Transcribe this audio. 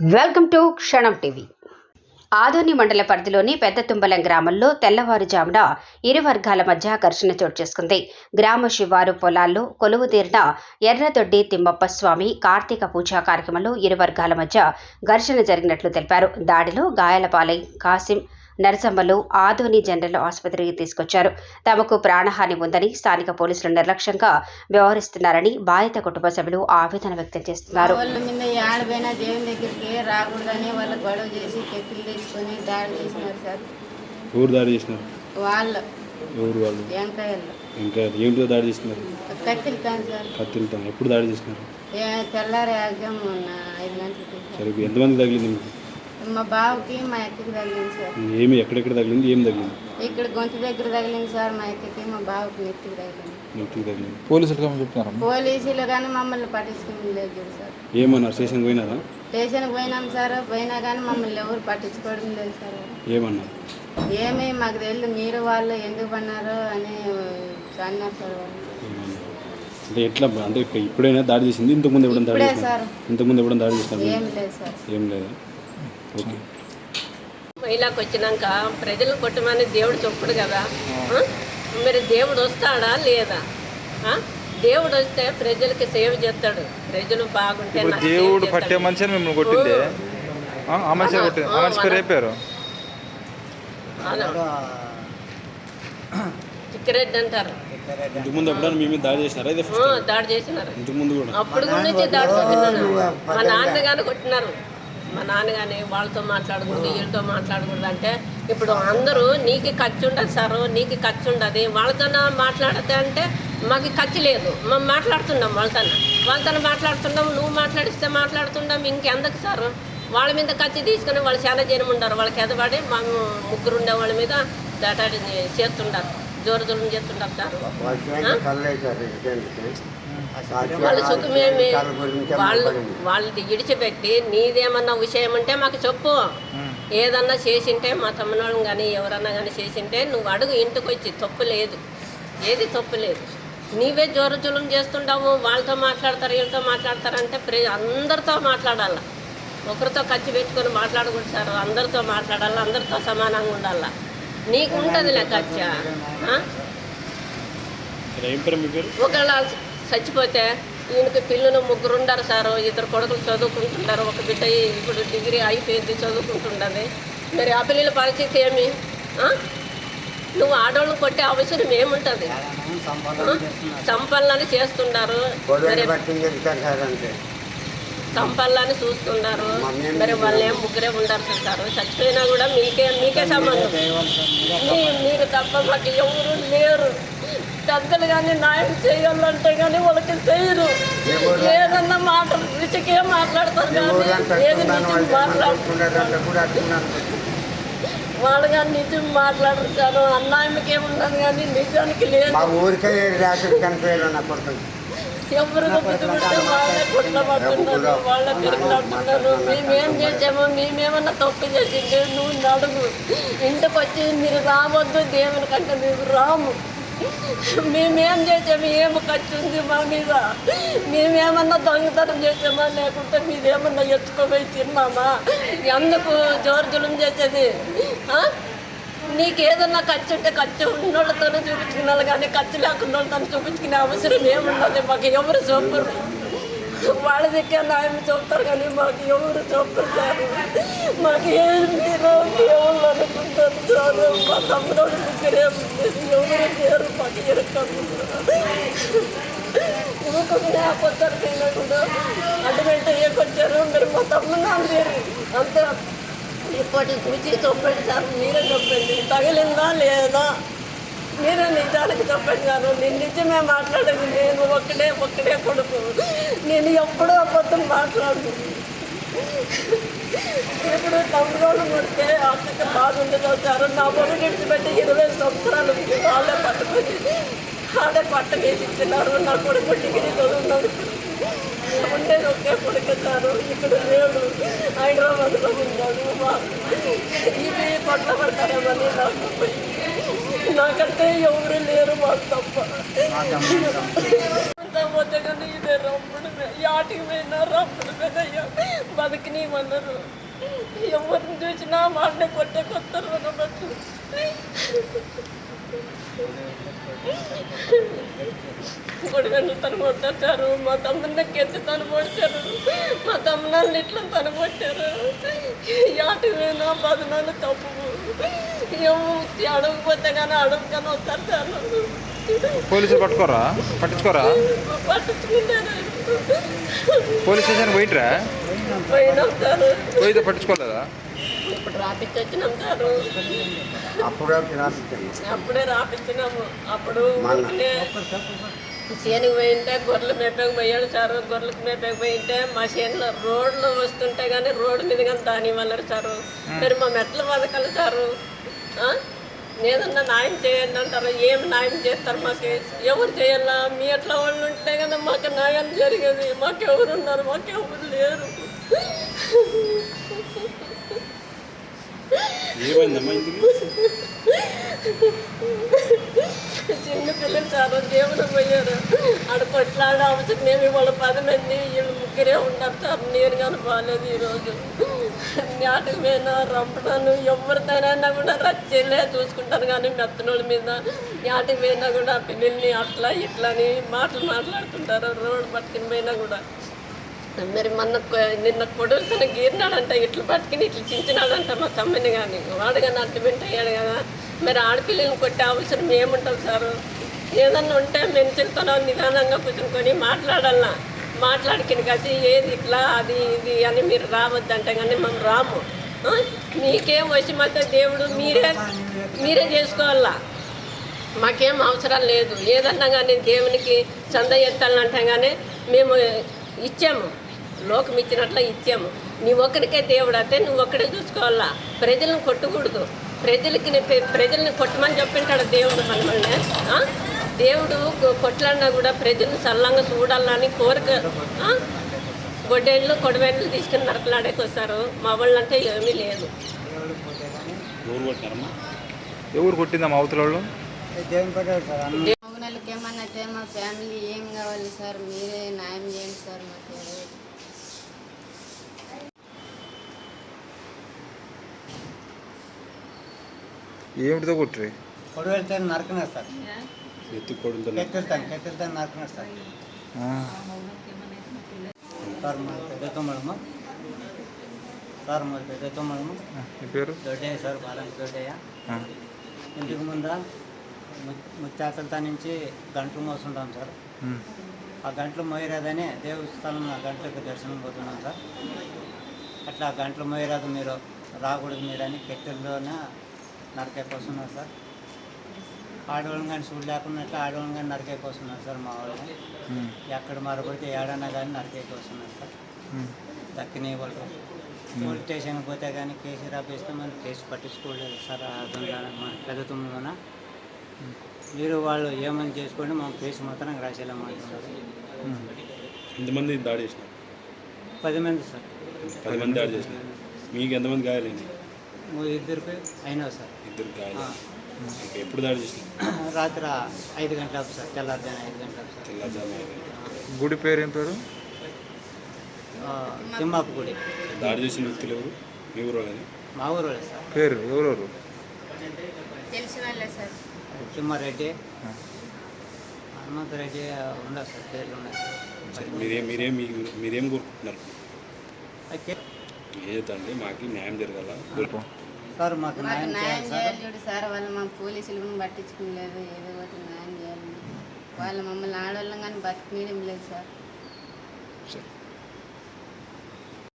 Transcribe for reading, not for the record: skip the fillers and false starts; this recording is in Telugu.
వెల్కమ్ టు క్షణం టీవీ. ఆదోని మండల పరిధిలోని పెద్ద తుంబలం గ్రామంలో తెల్లవారుజామున ఇరు వర్గాల మధ్య ఘర్షణ చోటు చేసుకుంది. గ్రామ శివారు పొలాల్లో కొలువుదీరిన ఎర్రదొడ్డి తిమ్మప్ప స్వామి కార్తీక పూజా కార్యక్రమంలో ఇరు వర్గాల మధ్య ఘర్షణ జరిగినట్లు తెలిపారు. దాడిలో గాయాల పాలై కాసిం, నరసమ్మలు ఆదోని జనరల్ ఆసుపత్రికి తీసుకొచ్చారు. తమకు ప్రాణహాని ఉందని, స్థానిక పోలీసులు నిర్లక్ష్యంగా వ్యవహరిస్తున్నారని బాధిత కుటుంబ సభ్యులు ఆవేదన వ్యక్తం చేస్తున్నారు. ఎప్పుడు దాడి చేసినారు? తెల్లారి 5 గంటలకి. ఎంతమంది తగిలింది? మా బావకి మా అక్కకి తగిలింది సార్. ఎక్కడెక్కడ తగిలింది? ఏం తగిలింది? ఇక్కడ గొంతు దగ్గర తగిలింది సార్. మా అక్కకి మా బావకి నెత్తికి తగిలింది. పోలీసులు కానీ మమ్మల్ని పట్టించుకోలేదు సార్. ఏమన్నా స్టేషన్ పోయినారా? స్టేషన్కి పోయినాం సార్. పోయినా కానీ మమ్మల్ని ఎవరు పట్టించుకోవడం లేదు సార్. ఏమన్నా? ఏమీ మాకు తెలియదు. మీరు వాళ్ళు ఎందుకు పడినారో అని అన్నారు సార్ వాళ్ళు. అంటే ఎట్లా? అంటే ఇప్పుడైనా దాడి చేసింది? ఇంతకుముందు ఎప్పుడైనా దాడి చేసినారు? ఇంతకుముందు ఎప్పుడైనా దాడి చేసినారు? ఏం లేదు సార్. ఏం లేదా? ఓకే. మహిళకు వచ్చినాక ప్రజలు కొట్టమని దేవుడు చెప్పుడు కదా. మరి దేవుడు వస్తాడా లేదా? దేవుడు వస్తే ప్రజలకి సేవ చేస్తాడు. ప్రజలు బాగుంటే దేవుడు పట్టే మనిషిని మిమ్మల్ని కొట్టింది. చిక్కరెడ్డి అంటారు. ఇంతకుముందు ఎప్పుడైనా మీ మీద దాడి చేసినారా? దాడి చేసినారు. ఇంతకుముందు కూడా అప్పుడు నుంచి దాడి చేస్తున్నారు. మా నాన్నగానే కొట్టినారు. మా నాన్నగానే వాళ్ళతో మాట్లాడకూడదు, వీళ్ళతో మాట్లాడకూడదు అంటే ఇప్పుడు అందరూ నీకు ఖర్చు ఉండదు సారు, నీకు ఖర్చు ఉండదు, వాళ్ళతో మాట్లాడితే అంటే మాకు ఖర్చు లేదు, మేము మాట్లాడుతున్నాం వాళ్ళతో మాట్లాడుతున్నాం, నువ్వు మాట్లాడిస్తే మాట్లాడుతున్నాం, ఇంకెందుకు సారు? వాళ్ళ మీద ఖర్చు తీసుకుని వాళ్ళు చాలా జనం ఉండారు. వాళ్ళకి ఎదబడి మా ముగ్గురు ఉండే వాళ్ళ మీద దాటాడి చేస్తుండారు, జోరుజోరం చేస్తుంటారు సార్. వాళ్ళ సుఖమేమి వాళ్ళది ఇడిచిపెట్టి నీదేమన్నా విషయం ఉంటే మాకు చెప్పు. ఏదన్నా చేసింటే మా తమ్ముళ్ళని కానీ ఎవరన్నా కానీ చేసింటే నువ్వు అడుగు, ఇంటికి వచ్చి. తప్పు లేదు, ఏది తప్పు లేదు. నీవే జోరుజులం చేస్తుంటావు. వాళ్ళతో మాట్లాడతారు, వీళ్ళతో మాట్లాడతారంటే అందరితో మాట్లాడాల. ఒకరితో ఖర్చు పెట్టుకొని మాట్లాడకూడదు సార్. అందరితో మాట్లాడాలా, అందరితో సమానంగా ఉండాలా. నీకు ఉంటుందిలే ఖర్చు. ఒకవేళ చచ్చిపోతే ఈయనకి పిల్లలు ముగ్గురు ఉండారు సారు. 2 కొడుకులు చదువుకుంటున్నారు. ఒక బిడ్డ ఇప్పుడు డిగ్రీ అయిపోయింది, చదువుకుంటుండదు. మరి ఆ పిల్లల పరిస్థితి ఏమి? నువ్వు ఆడవాళ్ళని కొట్టే అవసరం ఏముంటుంది? సంపల్లని చేస్తున్నారు, సంపల్లని చూస్తున్నారు. మరి వాళ్ళు ఏం ముగ్గురే ఉండారు సార్. చచ్చిపోయినా కూడా మీకే సంబంధం. మీకు తప్ప మాకు ఎవరు లేరు. పెద్దలు కానీ న్యాయం చేయాలంటే కానీ వాళ్ళకి చేయరు. ఏదన్నా మాట రుచికే మాట్లాడతారు కానీ ఏది నిజం మాట్లాడుతున్నారు. వాళ్ళు కానీ నిజం మాట్లాడుతారు. అన్యాయంకి ఏముండదు కానీ నిజానికి లేదు. ఎవరికో బుద్ధిపడితే వాళ్ళే కొట్టబడుతున్నారు, వాళ్ళే పెరుగులాడుతున్నారు. మేమేం చేసామో, మేమేమన్నా తప్పు చేసింటే నువ్వు అడుగు. ఇంటికి వచ్చి మీరు రావద్దు, దేవుని కంటే మేము రాము. మేమేం చేసాము? ఏమి ఖర్చు ఉంది మా మీద? మేమేమన్నా దొంగతనం చేసామా? లేకుంటే మీరేమన్నా ఎత్తుకోపోయి తిన్నామా? ఎందుకు జోరుజులం చేసేది? నీకు ఏదన్నా ఖర్చు ఉంటే ఖర్చు ఉన్నోళ్ళతోనే చూపించుకున్నాను కానీ ఖర్చు లేకుండా వాళ్ళతో చూపించుకునే అవసరం ఏమున్నది? మాకు ఎవరు చూపరు. వాళ్ళ దగ్గర న్యాయం చూపుతారు కానీ మాకు ఎవరు చూపరు సార్. మాకు ఏమి దేవుళ్ళు అనుకుంటారు సార్. మా తమ్ముడు ముగ్గురే ఎవరు లేరు. మాకు ఊరుకునే కొత్తరికైనా కూడా అడ్డుమెంట్ ఏకొచ్చారు. మీరు మా తమ్ముడు నాన్న లేరు. అంతే. ఇప్పటి చూసి చెప్పండి సార్, మీరే చెప్పండి. తగిలిందా లేదా? మీరే నిజానికి చెప్పండి సార్. నేను నిజమే మాట్లాడేది. నేను ఒక్కడే కొడుకు. నేను ఎప్పుడూ అబద్ధం మాట్లాడు. ఇప్పుడు తమ్ముడు కొడితే అక్కడికి బాగుండదు సార్. నా పొలం విడిచిపెట్టి 20 సంవత్సరాలు వాళ్ళే పట్టుకొని ఆడే పట్టకేసి ఇచ్చినారు. నా కొడుకు డిగ్రీ చదువున్నాడు. ఉండేది ఒకే కొడుకుతారు. ఇక్కడ లేడు, హైదరాబాద్లో ఉన్నాడు. ఇది కొట్టబడతారేమని నాకంటే ఎవరు లేరు మాకు తప్ప. పోతే కానీ ఇదే రంపుడు యాటికి పోయినా రంపుడు పెద్దయ్యా బతికినీమన్నారు. ఎవరిని చూసినా వాళ్ళని కొట్టే కొత్తారు అన్నట్టు. గొడవలు తను కొట్టారు, మా తమ్ముడిని కెత్తి తను కొట్టారు, మా తమ్ముళ్ళని ఇట్లా తను కొట్టారు. యాటి పోయినా బదనాలు తప్పు. ఏమో అడగకపోతే కానీ అడగగానే వస్తారు సార్. పోలీసులు పట్టించుకోరా? పట్టించుకుంటారు. పోలీస్ స్టేషన్ పోయిట్రా? పోయినాం సార్. పోయితే పట్టించుకోలేదా? ఇప్పుడు రాపిచ్చొచ్చినాం సార్. అప్పుడే రాపిచ్చినాము. అప్పుడు చేనుకు పోయింటే గొర్రెలు మేపకి పోయాడు సార్. గొర్రెలకు మేపకి పోయింటే మా చేనులో రోడ్లు వస్తుంటే కానీ రోడ్డు మీద కానీ దాని వల్లరు సారు. మరి మా మెట్లు బతకాలి సారు. ఏదన్నా న్యాయం చేయండి అంటారు. ఏం న్యాయం చేస్తారు మాకు? ఎవరు చేయాలా? మీ ఎట్లా వాళ్ళు ఉంటే కదా మాకు న్యాయం జరిగేది. మాకెవరు ఉన్నారు? మాకెవరు లేరు. చిన్న పిల్లలు చాలా దేవుడు పోయారు. ఆడ కొట్లాడ అవసరం మేము వాళ్ళ 10 మంది, వీళ్ళు 3 ఉన్నారు సార్. నేను కానీ బాగాలేదు ఈరోజు. నాటికి పోయినా రంపడాను ఎవరితోనైనా కూడా రచ్చేలే చూసుకుంటారు. కానీ మెత్తనోళ్ళ మీద నాటికి పోయినా కూడా పిల్లల్ని అట్లా ఇట్లా అని మాట్లాడుతుంటారు. రోడ్డు పట్టుకుని పోయినా కూడా. మరి నిన్న కొడుకు తన గీరినాడంట, ఇట్లు పట్టుకుని ఇట్లు చించినాడంట మా తమ్ముని. కానీ వాడు కానీ అట్టు వింటాడు కదా. మరి ఆడపిల్లల్ని కొట్టే అవసరం ఏముంటుంది సారు? ఏదన్నా ఉంటే మెన్సులతో నిదానంగా కూర్చుని మాట్లాడాలా. మాట్లాడికిన కలిసి ఏది ఇట్లా అది ఇది అని మీరు రావద్దంటే కానీ మేము రాము. మీకేం వశమైతే దేవుడు మీరే చేసుకోవాలా. మాకేం అవసరం లేదు. ఏదన్నా కానీ దేవునికి చంద ఎత్తాలంటే కానీ మేము ఇచ్చాము, లోకం ఇచ్చినట్ల ఇచ్చాము. నీ ఒక్కరికే దేవుడు అయితే నువ్వు ఒక్కడే చూసుకోవాలా. ప్రజలను కొట్టకూడదు. ప్రజల్ని కొట్టమని చెప్పింటాడు దేవుడు మనల్ని. దేవుడు కొట్లాడినా కూడా ప్రజలు సల్లంగా చూడాలని కోరిక. గొడ్డేళ్ళు కొడవేళ్ళు తీసుకుని నరకలాడేకి వస్తారు. మా వాళ్ళు అంటే ఏమీ లేదు. ఎవరు కొట్టిందా అవతల వాళ్ళు? మగనళ్ళకి ఏమన్నా అయితే మా ఫ్యామిలీ ఏం కావాలి సార్? మీరే న్యాయం చేయండి సార్. మాకు ఏమిటితో కొట్టి కొడవెళ్తే నరకన్నారు సార్. కెత్తులతో నరకన్నారు సార్. సార్ మా పెద్ద తమ్ముడమ్మ మీ పేరు? దొడ్డయ్య సార్, బాలం దొడ్డయ్య. ఇంటికి ముందర ముత్తాతలతో నుంచి గంటలు మోస్తుంటాం సార్. ఆ గంటలు మోయరాదని దేవస్థానం ఆ గంటలకు దర్శనం పోతున్నాం సార్. అట్లా ఆ గంటలు మోయరాదు, మీరు రాకూడదు మీరని కెత్తెల్లోనే నరకైపోతున్నారు సార్. ఆడవాళ్ళని కానీ చూడు లేకున్నట్లు ఆడవాళ్ళని కానీ నరకైపోతున్నారు సార్. మా వాళ్ళని ఎక్కడ మరపడితే ఏడన్నా కానీ నరకైపోతున్నారు సార్. దక్కిన వాళ్ళు పోలీస్ స్టేషన్కి పోతే కానీ కేసు రాపిస్తే మనం కేసు పట్టించుకోలేదు సార్. మన పెద్ద తుమ్ములోన మీరు వాళ్ళు ఏమని చేసుకోండి, మా కేసు మాత్రం రాసేయాలమంటున్నారు. ఎంతమంది దాడి చేసినారు? 10 మంది సార్. 10 మంది దాడి చేసినారు. మీకు ఎంతమంది గాయాలండి? 2 అయినా సార్. 2 గాయాలు. ఎప్పుడు దాడి చేసినారు? రాత్రి 5 గంటలకు సార్. తెల్లారుజాము 5 గంటలకు సార్. తెల్లారుజాము. గుడి పేరు ఏం పేరు? తిమ్మాపు గుడి. దాడి చేసిన వ్యక్తులు ఎవరు? మీ ఊరు వాళ్ళని? మా ఊరు వాళ్ళే సార్. పేరు ఎవరెవరు? తెలిసిన వాళ్ళే సార్. తిమ్మారెడ్డి, హనుమంతరెడ్డి ఉన్నారు సార్. పేర్లు ఉన్నాయి సార్. మీరేం కోరుకుంటున్నారు? అయితే ఏదండి మాకు న్యాయం జరగాల సార్. మాకు న్యాయం చేయాలి చూడు సార్. వాళ్ళు మా పోలీసులు కూడా పట్టించుకోలేదు. ఏదో ఒకటి న్యాయం చేయాలి. వాళ్ళు మమ్మల్ని ఆడవాళ్ళం కానీ బతికి లేదు సార్.